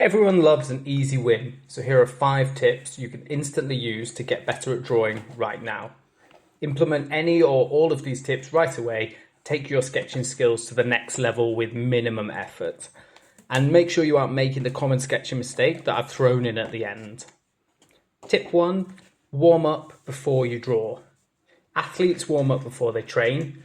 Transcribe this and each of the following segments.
Everyone loves an easy win, so here are 5 tips you can instantly use to get better at drawing right now. Implement any or all of these tips right away, take your sketching skills to the next level with minimum effort. And make sure you aren't making the common sketching mistake that I've thrown in at the end. Tip 1, warm up before you draw. Athletes warm up before they train,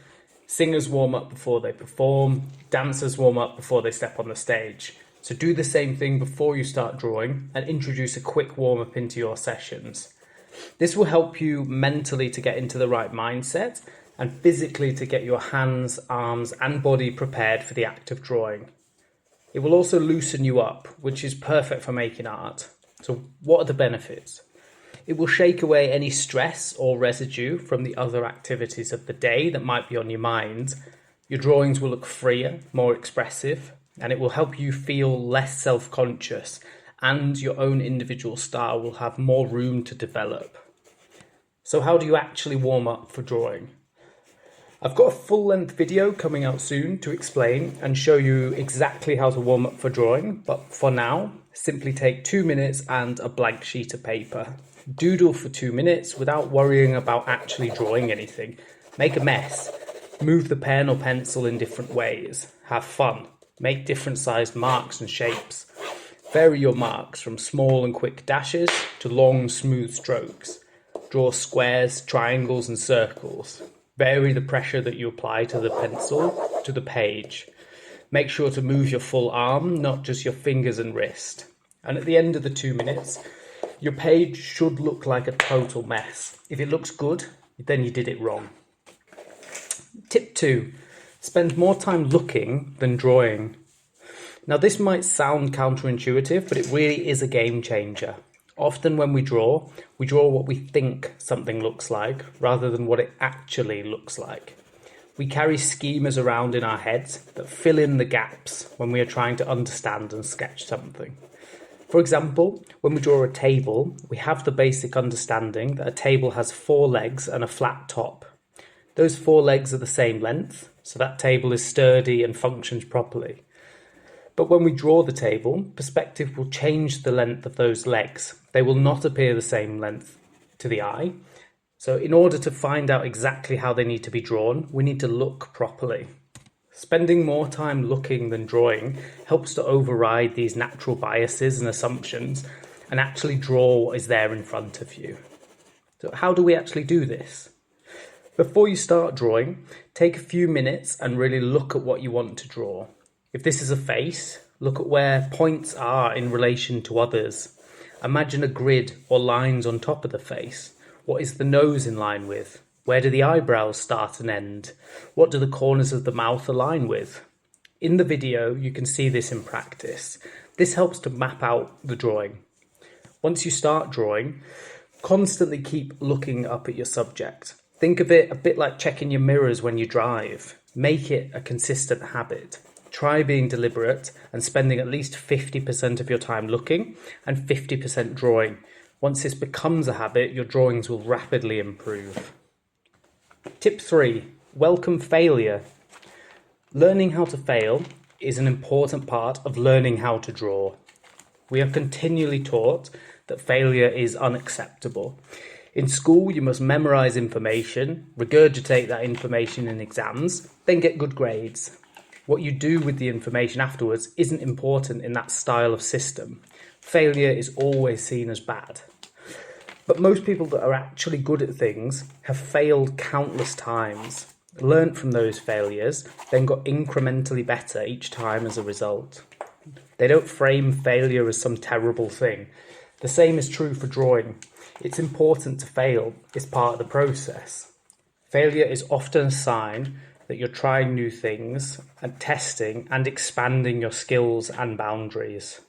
singers warm up before they perform, dancers warm up before they step on the stage. So do the same thing before you start drawing and introduce a quick warm-up into your sessions. This will help you mentally to get into the right mindset and physically to get your hands, arms and body prepared for the act of drawing. It will also loosen you up, which is perfect for making art. So what are the benefits? It will shake away any stress or residue from the other activities of the day that might be on your mind. Your drawings will look freer, more expressive, and it will help you feel less self-conscious, and your own individual style will have more room to develop. So how do you actually warm up for drawing? I've got a full-length video coming out soon to explain and show you exactly how to warm up for drawing, but for now, simply take 2 minutes and a blank sheet of paper. Doodle for 2 minutes without worrying about actually drawing anything. Make a mess. Move the pen or pencil in different ways. Have fun. Make different sized marks and shapes. Vary your marks from small and quick dashes to long, smooth strokes. Draw squares, triangles and circles. Vary the pressure that you apply to the pencil to the page. Make sure to move your full arm, not just your fingers and wrist. And at the end of the 2 minutes, your page should look like a total mess. If it looks good, then you did it wrong. Tip 2. Spend more time looking than drawing. Now this might sound counterintuitive, but it really is a game changer. Often when we draw what we think something looks like rather than what it actually looks like. We carry schemas around in our heads that fill in the gaps when we are trying to understand and sketch something. For example, when we draw a table, we have the basic understanding that a table has 4 legs and a flat top. Those 4 legs are the same length, so that table is sturdy and functions properly. But when we draw the table, perspective will change the length of those legs. They will not appear the same length to the eye. So in order to find out exactly how they need to be drawn, we need to look properly. Spending more time looking than drawing helps to override these natural biases and assumptions and actually draw what is there in front of you. So how do we actually do this? Before you start drawing, take a few minutes and really look at what you want to draw. If this is a face, look at where points are in relation to others. Imagine a grid or lines on top of the face. What is the nose in line with? Where do the eyebrows start and end? What do the corners of the mouth align with? In the video, you can see this in practice. This helps to map out the drawing. Once you start drawing, constantly keep looking up at your subject. Think of it a bit like checking your mirrors when you drive. Make it a consistent habit. Try being deliberate and spending at least 50% of your time looking and 50% drawing. Once this becomes a habit, your drawings will rapidly improve. Tip 3. Welcome failure. Learning how to fail is an important part of learning how to draw. We are continually taught that failure is unacceptable. In school, you must memorize information, regurgitate that information in exams, then get good grades. What you do with the information afterwards isn't important in that style of system. Failure is always seen as bad. But most people that are actually good at things have failed countless times, learnt from those failures, then got incrementally better each time as a result. They don't frame failure as some terrible thing. The same is true for drawing. It's important to fail. It's part of the process. Failure is often a sign that you're trying new things and testing and expanding your skills and boundaries.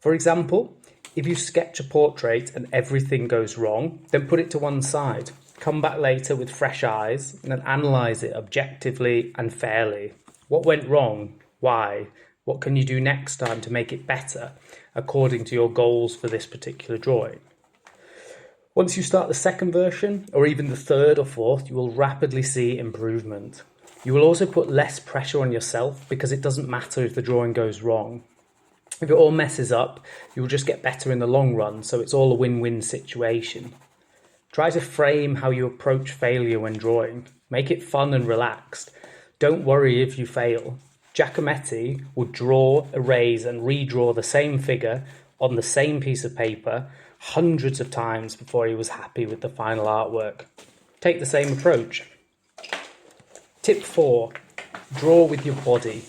For example, if you sketch a portrait and everything goes wrong, then put it to one side. Come back later with fresh eyes and analyse it objectively and fairly. What went wrong? Why? What can you do next time to make it better according to your goals for this particular drawing? Once you start the second version, or even the third or fourth, you will rapidly see improvement. You will also put less pressure on yourself because it doesn't matter if the drawing goes wrong. If it all messes up, you'll just get better in the long run, so it's all a win-win situation. Try to frame how you approach failure when drawing. Make it fun and relaxed. Don't worry if you fail. Giacometti would draw, erase and redraw the same figure on the same piece of paper hundreds of times before he was happy with the final artwork. Take the same approach. Tip 4. Draw with your body.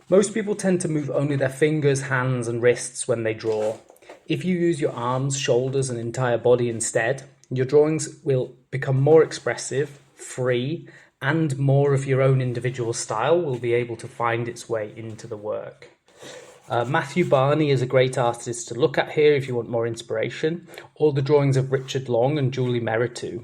Most people tend to move only their fingers, hands and wrists when they draw. If you use your arms, shoulders and entire body instead, your drawings will become more expressive, free, and more of your own individual style will be able to find its way into the work. Matthew Barney is a great artist to look at here if you want more inspiration, or the drawings of Richard Long and Julie Meritou.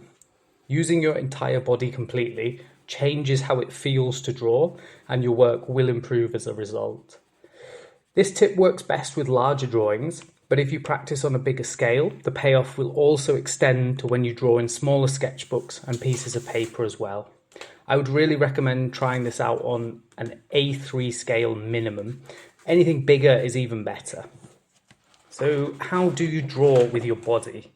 Using your entire body completely changes how it feels to draw, and your work will improve as a result. This tip works best with larger drawings, but if you practice on a bigger scale, the payoff will also extend to when you draw in smaller sketchbooks and pieces of paper as well. I would really recommend trying this out on an A3 scale minimum. Anything bigger is even better. So how do you draw with your body?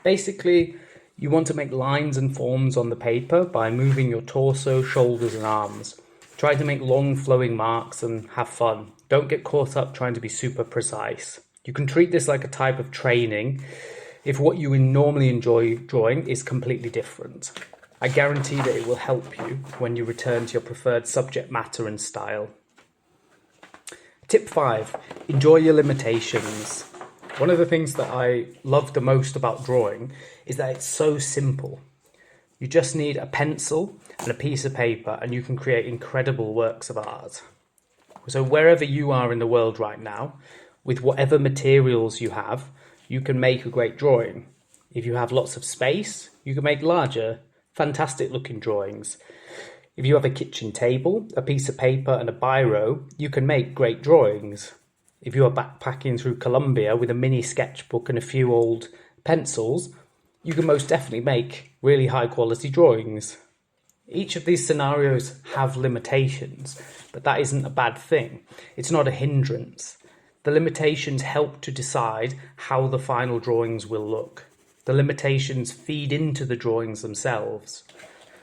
Basically, you want to make lines and forms on the paper by moving your torso, shoulders and arms. Try to make long flowing marks and have fun. Don't get caught up trying to be super precise. You can treat this like a type of training if what you normally enjoy drawing is completely different. I guarantee that it will help you when you return to your preferred subject matter and style. Tip 5. Enjoy your limitations. One of the things that I love the most about drawing is that it's so simple. You just need a pencil and a piece of paper and you can create incredible works of art. So wherever you are in the world right now, with whatever materials you have, you can make a great drawing. If you have lots of space, you can make larger, fantastic looking drawings. If you have a kitchen table, a piece of paper and a biro, you can make great drawings. If you are backpacking through Colombia with a mini sketchbook and a few old pencils, you can most definitely make really high quality drawings. Each of these scenarios have limitations, but that isn't a bad thing. It's not a hindrance. The limitations help to decide how the final drawings will look. The limitations feed into the drawings themselves.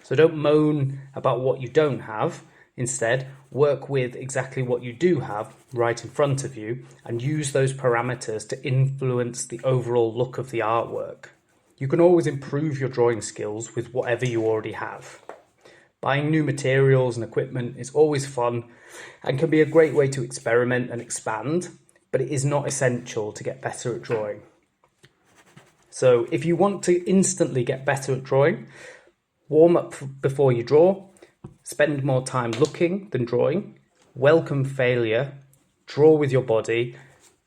So don't moan about what you don't have. Instead, work with exactly what you do have right in front of you and use those parameters to influence the overall look of the artwork. You can always improve your drawing skills with whatever you already have. Buying new materials and equipment is always fun and can be a great way to experiment and expand, but it is not essential to get better at drawing. So if you want to instantly get better at drawing, warm up before you draw, spend more time looking than drawing, welcome failure, draw with your body,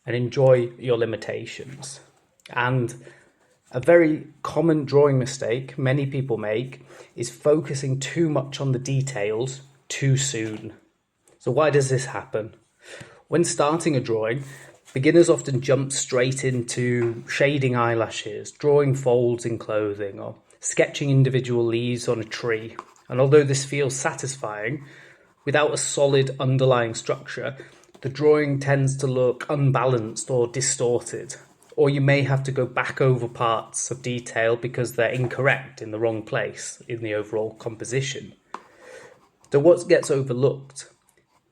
and enjoy your limitations. And a very common drawing mistake many people make is focusing too much on the details too soon. So why does this happen? When starting a drawing, beginners often jump straight into shading eyelashes, drawing folds in clothing, or sketching individual leaves on a tree. And although this feels satisfying, without a solid underlying structure, the drawing tends to look unbalanced or distorted. Or you may have to go back over parts of detail because they're incorrect in the wrong place in the overall composition. So what gets overlooked?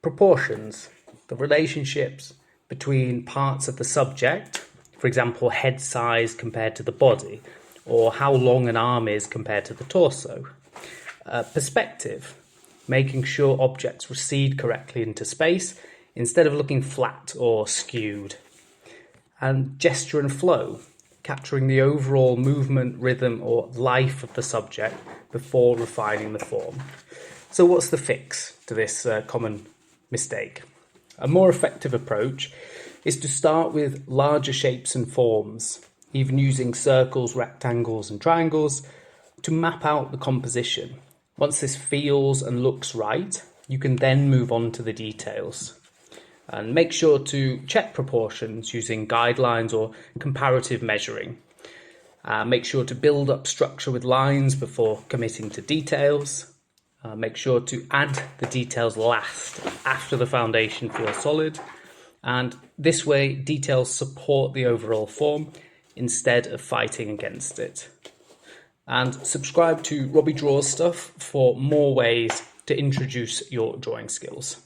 Proportions, the relationships between parts of the subject, for example, head size compared to the body, or how long an arm is compared to the torso. Perspective, making sure objects recede correctly into space instead of looking flat or skewed. And gesture and flow, capturing the overall movement, rhythm or life of the subject before refining the form. So what's the fix to this common mistake? A more effective approach is to start with larger shapes and forms, even using circles, rectangles and triangles to map out the composition. Once this feels and looks right, you can then move on to the details. And make sure to check proportions using guidelines or comparative measuring. Make sure to build up structure with lines before committing to details. Make sure to add the details last after the foundation feels solid. And this way, details support the overall form instead of fighting against it. And subscribe to Robbie Draws Stuff for more ways to introduce your drawing skills.